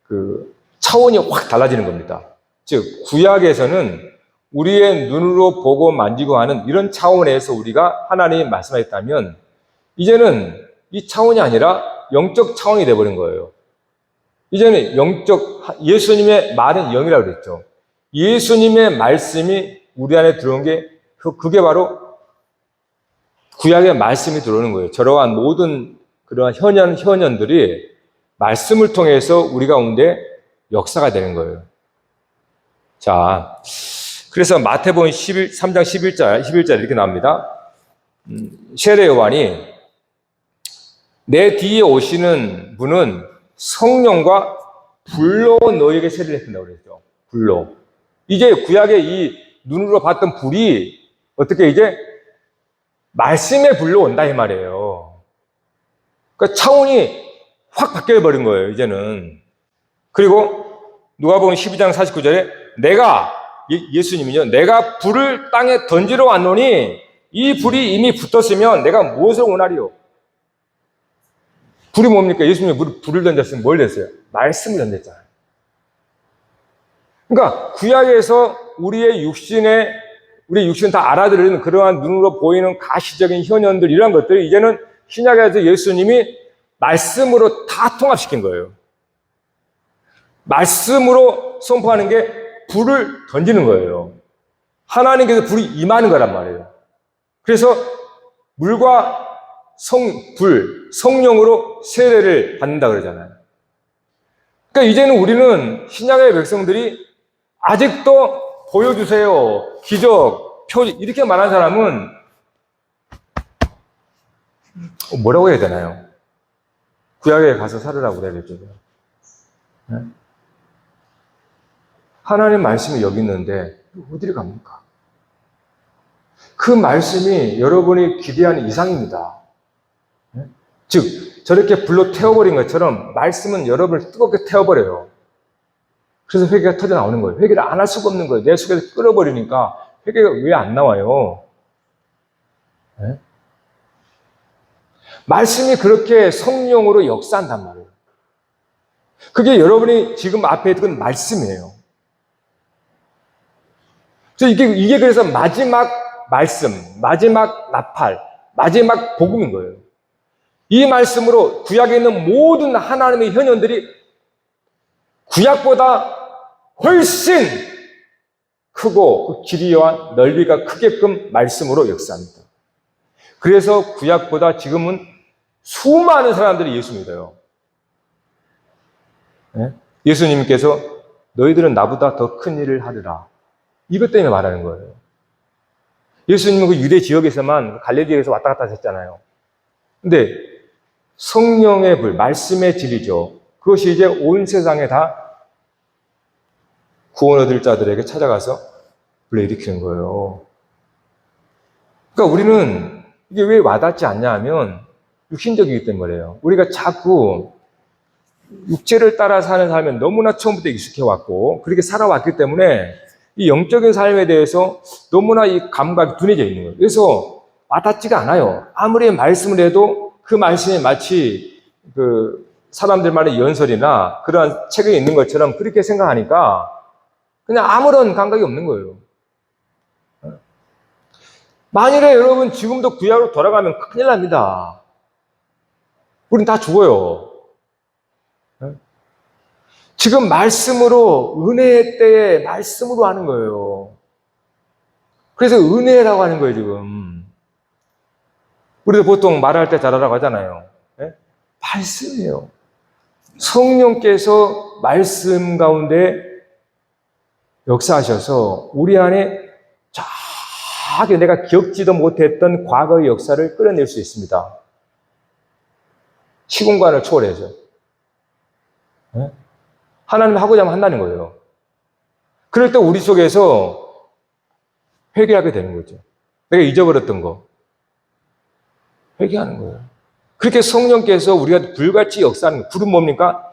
그 차원이 확 달라지는 겁니다. 즉, 구약에서는 우리의 눈으로 보고 만지고 하는 이런 차원에서 우리가 하나님이 말씀하셨다면, 이제는 이 차원이 아니라 영적 차원이 되어버린 거예요. 이제는 예수님의 말은 영이라고 그랬죠. 예수님의 말씀이 우리 안에 들어온 게, 그게 바로 구약의 말씀이 들어오는 거예요. 저러한 모든 그러한 현현들이 말씀을 통해서 우리 가운데 역사가 되는 거예요. 자, 그래서 마태복음 3장 11절 이렇게 나옵니다. 세례 요한이 내 뒤에 오시는 분은 성령과 불로 너에게 세례를 했다고 그랬죠. 불로. 이제 구약의 이 눈으로 봤던 불이 어떻게 이제 말씀의 불로 온다 이 말이에요. 그러니까 차원이 확 바뀌어버린 거예요, 이제는. 그리고 누가복음 12장 49절에 예수님이요, 내가 불을 땅에 던지러 왔노니 이 불이 이미 붙었으면 내가 무엇을 원하리요? 불이 뭡니까? 예수님이 불을 던졌으면 뭘 됐어요? 말씀을 던졌잖아요. 그러니까 구약에서 우리 육신 다 알아들으는 그러한 눈으로 보이는 가시적인 현현들, 이런 것들이 이제는 신약에서 예수님이 말씀으로 다 통합시킨 거예요. 말씀으로 선포하는 게 불을 던지는 거예요. 하나님께서 불이 임하는 거란 말이에요. 그래서 물과 성령으로 세례를 받는다 그러잖아요. 그러니까 이제는 우리는 신약의 백성들이 아직도 보여주세요, 기적, 표적, 이렇게 말하는 사람은 뭐라고 해야 되나요? 구약에 가서 살으라고 그래야겠죠. 네? 하나님 말씀이 여기 있는데 어디를 갑니까? 그 말씀이 여러분이 기대하는 이상입니다. 네? 즉, 저렇게 불로 태워버린 것처럼 말씀은 여러분을 뜨겁게 태워버려요. 그래서 회개가 터져 나오는 거예요. 회개를 안 할 수가 없는 거예요. 내 속에서 끓어버리니까 회개가 왜 안 나와요? 네? 말씀이 그렇게 성령으로 역사한단 말이에요. 그게 여러분이 지금 앞에 있던 말씀이에요. 그래서 이게 그래서 마지막 말씀, 마지막 나팔, 마지막 복음인 거예요. 이 말씀으로 구약에 있는 모든 하나님의 현현들이 구약보다 훨씬 크고 그 길이와 넓이가 크게끔 말씀으로 역사합니다. 그래서 구약보다 지금은 수많은 사람들이 예수 믿어요. 네? 예수님께서 너희들은 나보다 더 큰 일을 하리라. 이것 때문에 말하는 거예요. 예수님은 그 유대 지역에서만 갈릴리에서 왔다 갔다 하셨잖아요. 근데 성령의 불, 말씀의 진리죠. 그것이 이제 온 세상에 다 구원 얻을 자들에게 찾아가서 불러일으키는 거예요. 그러니까 우리는 이게 왜 와닿지 않냐 하면 육신적이기 때문에요. 우리가 자꾸 육체를 따라 사는 삶에 너무나 처음부터 익숙해왔고 그렇게 살아왔기 때문에 이 영적인 삶에 대해서 너무나 이 감각이 둔해져 있는 거예요. 그래서 와닿지가 않아요. 아무리 말씀을 해도 그 말씀이 마치 그 사람들만의 연설이나 그러한 책에 있는 것처럼 그렇게 생각하니까 그냥 아무런 감각이 없는 거예요. 만일에 여러분 지금도 구약으로 돌아가면 큰일 납니다. 우린 다 죽어요. 지금 말씀으로, 은혜의 때에 말씀으로 하는 거예요. 그래서 은혜라고 하는 거예요, 지금. 우리도 보통 말할 때 잘하라고 하잖아요. 네? 말씀이에요. 성령께서 말씀 가운데 역사하셔서 우리 안에 저기 내가 기억지도 못했던 과거의 역사를 끌어낼 수 있습니다. 시공간을 초월해서. 네? 하나님 하고자 하면 한다는 거예요. 그럴 때 우리 속에서 회개하게 되는 거죠. 내가 잊어버렸던 거. 회개하는 거예요. 그렇게 성령께서 우리가 불같이 역사하는 거예요. 불은 뭡니까?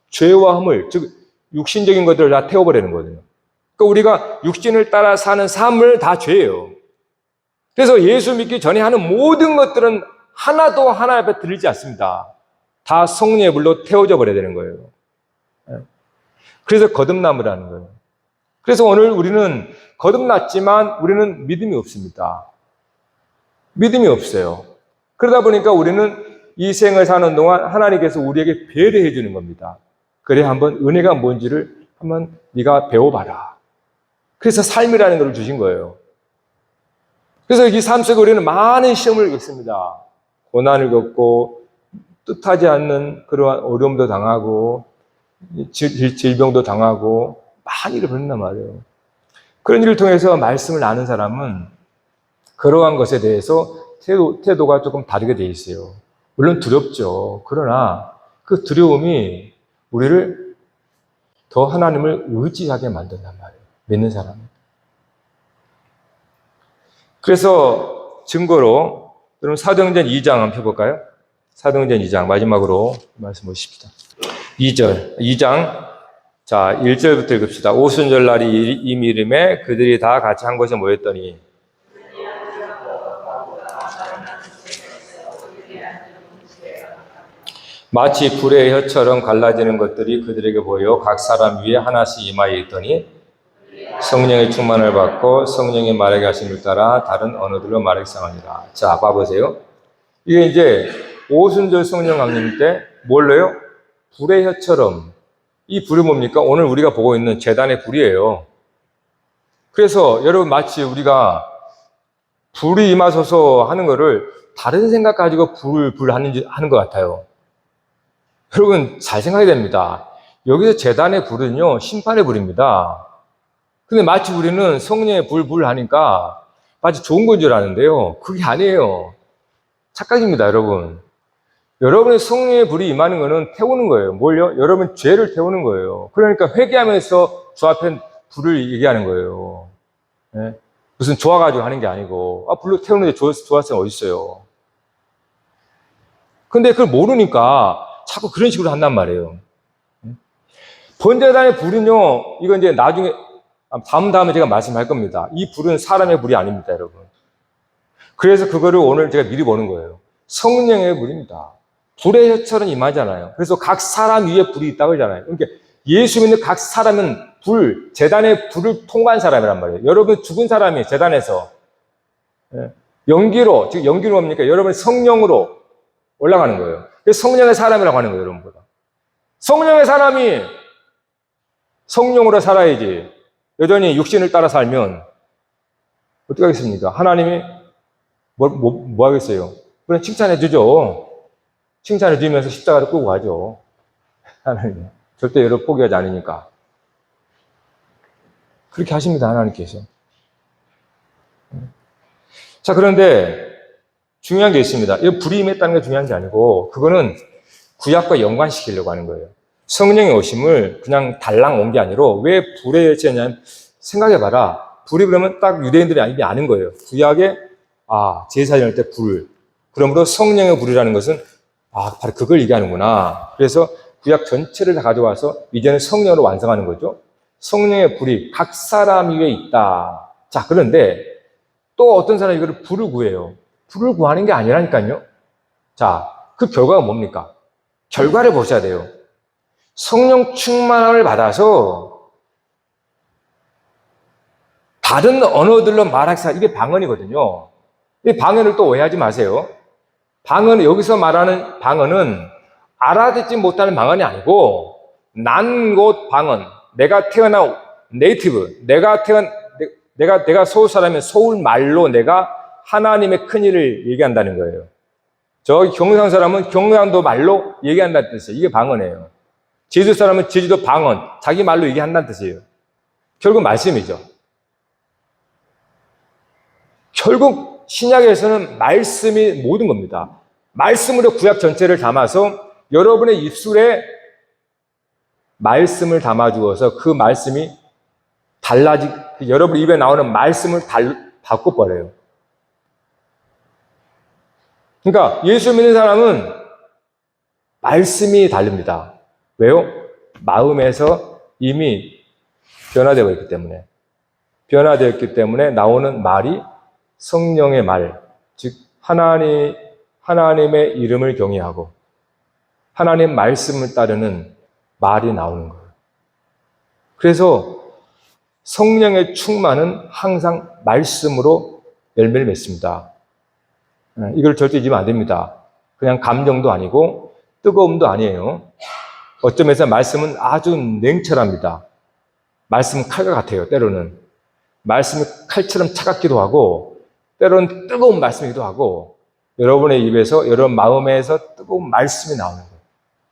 죄와 허물, 즉 육신적인 것들을 다 태워버리는 거거든요. 그러니까 우리가 육신을 따라 사는 삶을 다 죄예요. 그래서 예수 믿기 전에 하는 모든 것들은 하나도 하나 앞에 들리지 않습니다. 다 성령의 불로 태워져 버려야 되는 거예요. 그래서 거듭남이라는 거예요. 그래서 오늘 우리는 거듭났지만 우리는 믿음이 없습니다. 믿음이 없어요. 그러다 보니까 우리는 이 생을 사는 동안 하나님께서 우리에게 배려해 주는 겁니다. 그래 한번 은혜가 뭔지를 한번 네가 배워봐라. 그래서 삶이라는 걸 주신 거예요. 그래서 이 삶 속에 우리는 많은 시험을 겪습니다. 고난을 겪고 뜻하지 않는 그러한 어려움도 당하고 질병도 당하고 많은 일을 벌인단 말이에요. 그런 일을 통해서 말씀을 아는 사람은 그러한 것에 대해서 태도가 조금 다르게 돼 있어요. 물론 두렵죠. 그러나 그 두려움이 우리를 더 하나님을 의지하게 만든단 말이에요. 믿는 사람은. 그래서 증거로 여러분 사도행전 2장 한번 펴볼까요? 사도행전 2장 마지막으로 말씀 보십시다. 2장 자 1절부터 읽읍시다. 오순절날이 이미 이름에 그들이 다 같이 한 곳에 모였더니 마치 불의 혀처럼 갈라지는 것들이 그들에게 보여 각 사람 위에 하나씩 임하여 있더니 성령의 충만을 받고 성령의 말하게 하심을 따라 다른 언어들로 말하기 시작하니라. 자, 봐보세요. 이게 이제 오순절 성령 강림 때 뭘로요? 불의 혀처럼. 이 불이 뭡니까? 오늘 우리가 보고 있는 제단의 불이에요. 그래서 여러분 마치 우리가 불이 임하소서 하는 거를 다른 생각 가지고 불을 하는 것 같아요. 여러분 잘 생각해야 됩니다. 여기서 제단의 불은요 심판의 불입니다. 근데 마치 우리는 성령의 불 하니까 마치 좋은 건 줄 아는데요. 그게 아니에요. 착각입니다, 여러분. 여러분의 성령의 불이 임하는 거는 태우는 거예요. 뭘요? 여러분 죄를 태우는 거예요. 그러니까 회개하면서 주 앞에 불을 얘기하는 거예요. 네? 무슨 좋아가지고 하는 게 아니고 불로 태우는데 좋았으면 어디 있어요. 근데 그걸 모르니까 자꾸 그런 식으로 한단 말이에요. 번제단의 불은요, 이건 이제 나중에, 다음에 제가 말씀할 겁니다. 이 불은 사람의 불이 아닙니다, 여러분. 그래서 그거를 오늘 제가 미리 보는 거예요. 성령의 불입니다. 불의 혀처럼 임하잖아요. 그래서 각 사람 위에 불이 있다고 하잖아요. 그러니까 예수 믿는 각 사람은 제단의 불을 통과한 사람이란 말이에요. 여러분 죽은 사람이 제단에서 연기로 뭡니까? 여러분 성령으로 올라가는 거예요. 성령의 사람이라고 하는 거예요, 여러분보다. 성령의 사람이 성령으로 살아야지. 여전히 육신을 따라 살면 어떻게 하겠습니까? 하나님이 뭐 하겠어요? 그냥 칭찬해 주죠. 칭찬해 주면서 십자가를 끄고 가죠. 하나님 절대 여러분 포기하지 않으니까. 그렇게 하십니다, 하나님께서. 자, 그런데 중요한 게 있습니다. 이 불이 임했다는 게 중요한 게 아니고 그거는 구약과 연관시키려고 하는 거예요. 성령의 오심을 그냥 달랑 온 게 아니라 왜 불에 였냐면 생각해봐라. 불이 그러면 딱 유대인들이 아는 거예요. 구약에 제사 지낼 때 불. 그러므로 성령의 불이라는 것은 바로 그걸 얘기하는구나. 그래서 구약 전체를 다 가져와서 이제는 성령으로 완성하는 거죠. 성령의 불이 각 사람 위에 있다. 자, 그런데 또 어떤 사람이 이걸 불을 구해요. 불을 구하는 게 아니라니까요. 자, 그 결과가 뭡니까? 결과를 보셔야 돼요. 성령 충만함을 받아서 다른 언어들로 말하기 이게 방언이거든요. 이 방언을 또 오해하지 마세요. 여기서 말하는 방언은 알아듣지 못하는 방언이 아니고 난 곳 방언, 내가 태어난 네이티브, 내가 서울 사람이면 서울 말로 내가 하나님의 큰 일을 얘기한다는 거예요. 저 경상 사람은 경상도 말로 얘기한다는 뜻이에요. 이게 방언이에요. 제주도 사람은 제주도 방언, 자기 말로 얘기한다는 뜻이에요. 결국 말씀이죠. 결국 신약에서는 말씀이 모든 겁니다. 말씀으로 구약 전체를 담아서 여러분의 입술에 말씀을 담아주어서 그 말씀이 여러분 입에 나오는 말씀을 바꿔버려요. 그러니까 예수 믿는 사람은 말씀이 다릅니다. 왜요? 마음에서 이미 변화되어 있기 때문에 나오는 말이 성령의 말, 즉 하나님의 이름을 경외하고 하나님 말씀을 따르는 말이 나오는 거예요. 그래서 성령의 충만은 항상 말씀으로 열매를 맺습니다. 이걸 절대 잊으면 안 됩니다. 그냥 감정도 아니고 뜨거움도 아니에요. 어쩌면서 말씀은 아주 냉철합니다. 말씀은 칼과 같아요. 때로는 말씀이 칼처럼 차갑기도 하고 때로는 뜨거운 말씀이기도 하고 여러분의 입에서 여러분 마음에서 뜨거운 말씀이 나오는 거예요.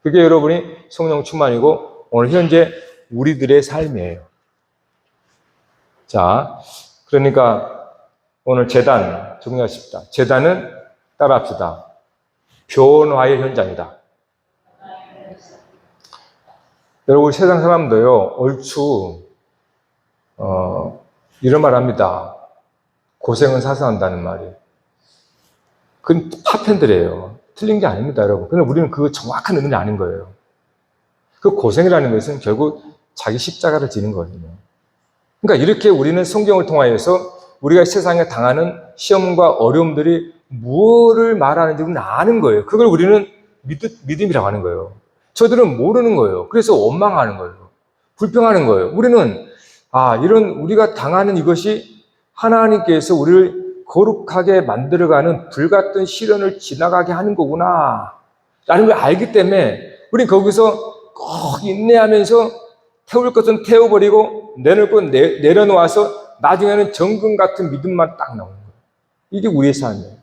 그게 여러분이 성령 충만이고 오늘 현재 우리들의 삶이에요. 자, 그러니까 오늘 제단 정리하십시다. 제단은 따라합시다. 변화의 현장이다. 여러분 세상 사람도요 얼추 이런 말 합니다. 고생은 사서 한다는 말이. 그건 파편들이에요. 틀린 게 아닙니다, 여러분. 근데 우리는 그 정확한 의미를 아는 거예요. 그 고생이라는 것은 결국 자기 십자가를 지는 거거든요. 그러니까 이렇게 우리는 성경을 통하여서 우리가 세상에 당하는 시험과 어려움들이 무엇을 말하는지 우리는 아는 거예요. 그걸 우리는 믿음이라고 하는 거예요. 저들은 모르는 거예요. 그래서 원망하는 거예요. 불평하는 거예요. 우리는 이런 우리가 당하는 이것이 하나님께서 우리를 거룩하게 만들어가는 불같은 시련을 지나가게 하는 거구나 라는 걸 알기 때문에 우리는 거기서 꼭 인내하면서 태울 것은 태워버리고 내놓을 건 내려놓아서 나중에는 정금 같은 믿음만 딱 나오는 거예요. 이게 우리의 삶이에요.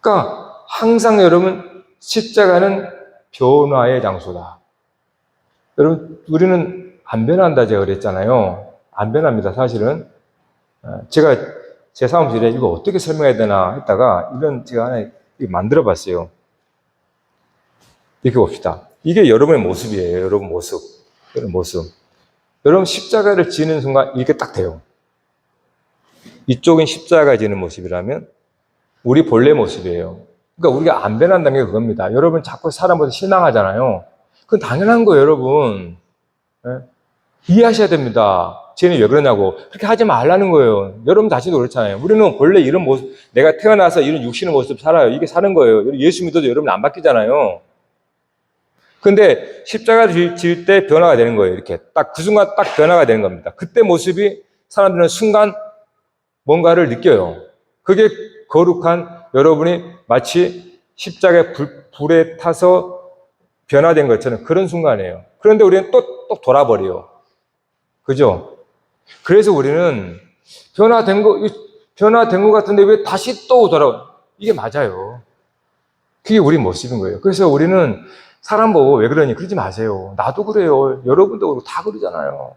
그러니까 항상 여러분 십자가는 변화의 장소다. 여러분 우리는 안 변한다 제가 그랬잖아요. 안 변합니다. 사실은 제가 제 사무실에 이거 어떻게 설명해야 되나 했다가 제가 하나 만들어 봤어요. 이렇게 봅시다. 이게 여러분의 모습이에요. 여러분 모습. 여러분 십자가를 지는 순간 이렇게 딱 돼요. 이쪽은 십자가 지는 모습이라면 우리 본래 모습이에요. 그러니까 우리가 안 변한다는 게 그겁니다. 여러분 자꾸 사람보다 실망하잖아요. 그건 당연한 거예요, 여러분. 이해하셔야 됩니다. 쟤는 왜 그러냐고. 그렇게 하지 말라는 거예요. 여러분 자신도 그렇잖아요. 우리는 원래 이런 모습, 내가 태어나서 이런 육신의 모습 살아요. 이게 사는 거예요. 예수 믿어도 여러분 안 바뀌잖아요. 근데 십자가를 질 때 변화가 되는 거예요. 이렇게 딱 그 순간 딱 변화가 되는 겁니다. 그때 모습이 사람들은 순간 뭔가를 느껴요. 그게 거룩한 여러분이 마치 십자가의 불에 타서 변화된 것처럼 그런 순간이에요. 그런데 우리는 또 돌아버려요. 그죠? 그래서 우리는 변화된 것 같은데 왜 다시 또 돌아와? 이게 맞아요. 그게 우리 모습인 거예요. 그래서 우리는 사람 보고 왜 그러니? 그러지 마세요. 나도 그래요. 여러분도 그러고 다 그러잖아요.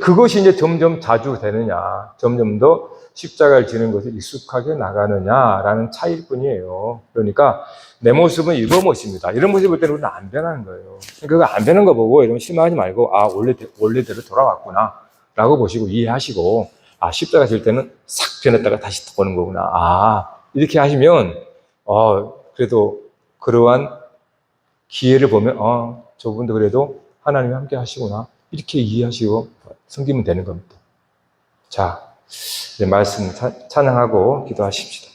그것이 이제 점점 자주 되느냐, 점점 더 십자가를 지는 것에 익숙하게 나가느냐라는 차이일 뿐이에요. 그러니까 내 모습은 이런 모습입니다. 이런 모습을 볼 때는 우리는 안 변하는 거예요. 그거 안 변한 거 보고 이러면 실망하지 말고, 원래대로 돌아왔구나. 라고 보시고 이해하시고, 십자가 질 때는 싹 변했다가 다시 보는 거구나. 이렇게 하시면, 그래도 그러한 기회를 보면, 저분도 그래도 하나님이 함께 하시구나. 이렇게 이해하시고 섬기면 되는 겁니다. 자, 이제 말씀 찬양하고 기도하십시다.